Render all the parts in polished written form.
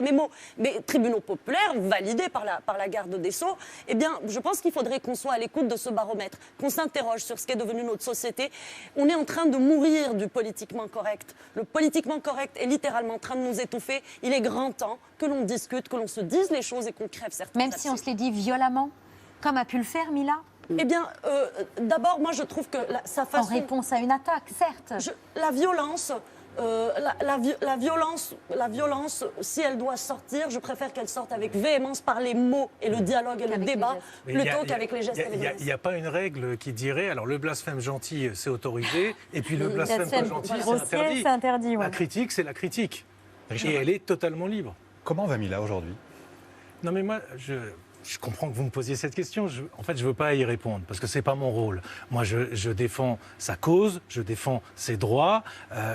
mes mots, mais tribunaux populaires validés par la garde des Sceaux, eh bien, je pense qu'il faudrait qu'on soit à l'écoute de ce baromètre, qu'on s'interroge sur ce qu'est devenu notre société. On est en train de mourir du politiquement correct. Le politiquement correct est littéralement en train de nous étouffer. Il est grand temps que l'on discute, que l'on se dise les choses et qu'on crève certaines Même si on se les dit violemment, comme a pu le faire Mila? Eh bien, d'abord, moi, je trouve que sa façon... En réponse à une attaque, certes. La violence... la violence, si elle doit sortir, je préfère qu'elle sorte avec véhémence par les mots et le dialogue et le débat, plutôt qu'avec les gestes et les menaces. Il n'y a pas une règle qui dirait, alors le blasphème gentil, c'est autorisé, et puis le blasphème pas gentil, c'est interdit. Ouais. La critique, c'est la critique. Et elle est totalement libre. Comment va Mila aujourd'hui? Non mais moi, je comprends que vous me posiez cette question. En fait, je ne veux pas y répondre parce que ce n'est pas mon rôle. Moi, je défends sa cause, je défends ses droits.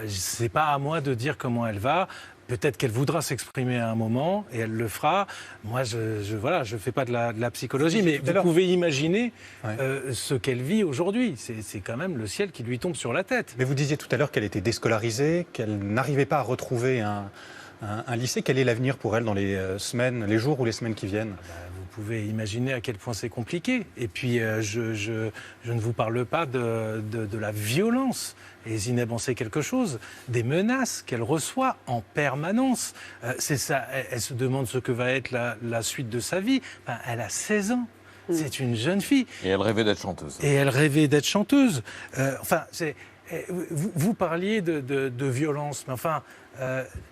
Ce n'est pas à moi de dire comment elle va. Peut-être qu'elle voudra s'exprimer à un moment et elle le fera. Moi, je fais pas de la psychologie, mais vous pouvez imaginer ce qu'elle vit aujourd'hui. C'est quand même le ciel qui lui tombe sur la tête. Mais vous disiez tout à l'heure qu'elle était déscolarisée, qu'elle n'arrivait pas à retrouver un lycée. Quel est l'avenir pour elle dans les jours ou les semaines qui viennent? Vous pouvez imaginer à quel point c'est compliqué. Et puis, je ne vous parle pas de la violence. Et Zineb en sait quelque chose. Des menaces qu'elle reçoit en permanence. C'est ça. Elle se demande ce que va être la suite de sa vie. Enfin, elle a 16 ans. C'est une jeune fille. Et elle rêvait d'être chanteuse. Vous parliez de violence, mais enfin,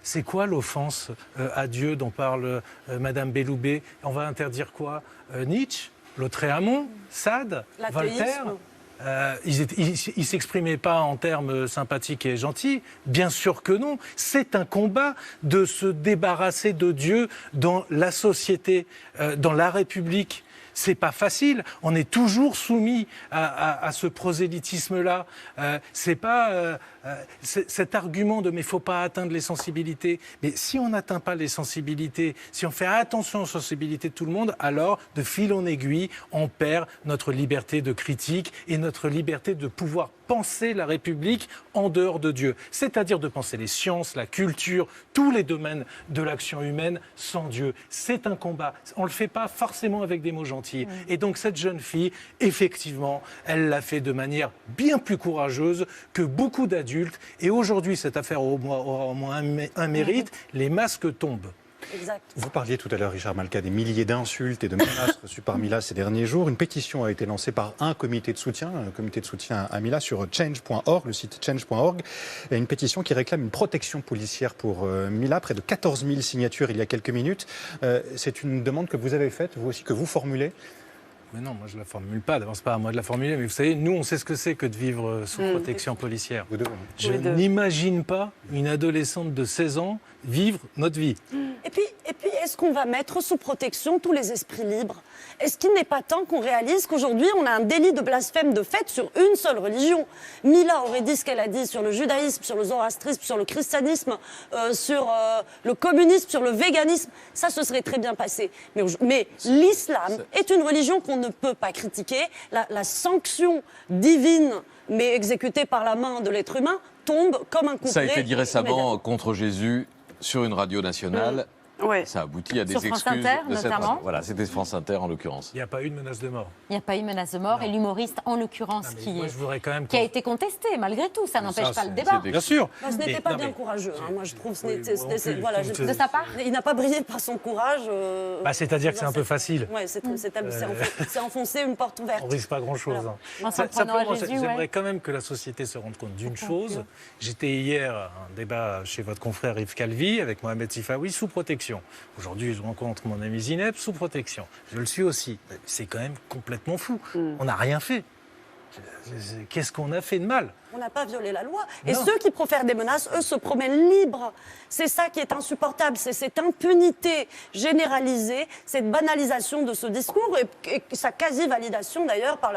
c'est quoi l'offense à Dieu dont parle Madame Belloubet? On va interdire quoi? Nietzsche, Lautréamont, Sade, Voltaire? Ils ne s'exprimaient pas en termes sympathiques et gentils? Bien sûr que non. C'est un combat de se débarrasser de Dieu dans la société, dans la République. C'est pas facile. On est toujours soumis à ce prosélytisme-là. C'est pas cet argument de mais faut pas atteindre les sensibilités. Mais si on n'atteint pas les sensibilités, si on fait attention aux sensibilités de tout le monde, alors de fil en aiguille, on perd notre liberté de critique et notre liberté de pouvoir penser la République en dehors de Dieu. C'est-à-dire de penser les sciences, la culture, tous les domaines de l'action humaine sans Dieu. C'est un combat. On ne le fait pas forcément avec des mots gentils. Et donc cette jeune fille, effectivement, elle l'a fait de manière bien plus courageuse que beaucoup d'adultes. Et aujourd'hui, cette affaire aura au moins un mérite, les masques tombent. Exact. Vous parliez tout à l'heure, Richard Malka, des milliers d'insultes et de menaces reçues par Mila ces derniers jours. Une pétition a été lancée par un comité de soutien à Mila sur change.org, le site change.org. Et une pétition qui réclame une protection policière pour Mila, près de 14 000 signatures il y a quelques minutes. C'est une demande que vous avez faite, vous aussi, que vous formulez? Mais non, moi je ne la formule pas. D'abord, c'est pas à moi de la formuler. Mais vous savez, nous, on sait ce que c'est que de vivre sous protection policière. Je n'imagine pas une adolescente de 16 ans vivre notre vie. Et puis, est-ce qu'on va mettre sous protection tous les esprits libres? Est-ce qu'il n'est pas temps qu'on réalise qu'aujourd'hui, on a un délit de blasphème de fait sur une seule religion? Mila aurait dit ce qu'elle a dit sur le judaïsme, sur le zoroastrisme, sur le christianisme, sur le communisme, sur le véganisme. Ça se serait très bien passé. Mais l'islam est une religion qu'on ne peut pas critiquer. La sanction divine, mais exécutée par la main de l'être humain, tombe comme un couplet. Ça a été dit récemment contre Jésus sur une radio nationale. Ouais. Ça aboutit à des Sur excuses France Inter, de cette notamment. radio. Voilà, c'était France Inter en l'occurrence. Il n'y a pas eu de menace de mort. Il n'y a pas eu de menace de mort et l'humoriste, en l'occurrence, qui a été contesté malgré tout. Ça n'empêche pas le débat. Bien sûr. Ce n'était pas bien courageux, moi je trouve. De sa part, il n'a pas brillé par son courage. C'est-à-dire que c'est un peu facile. Oui, c'est enfoncer une porte ouverte. On risque pas grand-chose. Voilà. En s'en prenant à Jésus, j'aimerais quand même que la société se rende compte d'une chose. J'étais hier à un débat chez votre confrère Yves Calvi avec Mohamed Sifawi sous protection. Aujourd'hui, je rencontre mon ami Zineb sous protection. Je le suis aussi. C'est quand même complètement fou. On n'a rien fait. Qu'est-ce qu'on a fait de mal? On n'a pas violé la loi. Et ceux qui profèrent des menaces, eux, se promènent libres. C'est ça qui est insupportable. C'est cette impunité généralisée, cette banalisation de ce discours et sa quasi-validation d'ailleurs par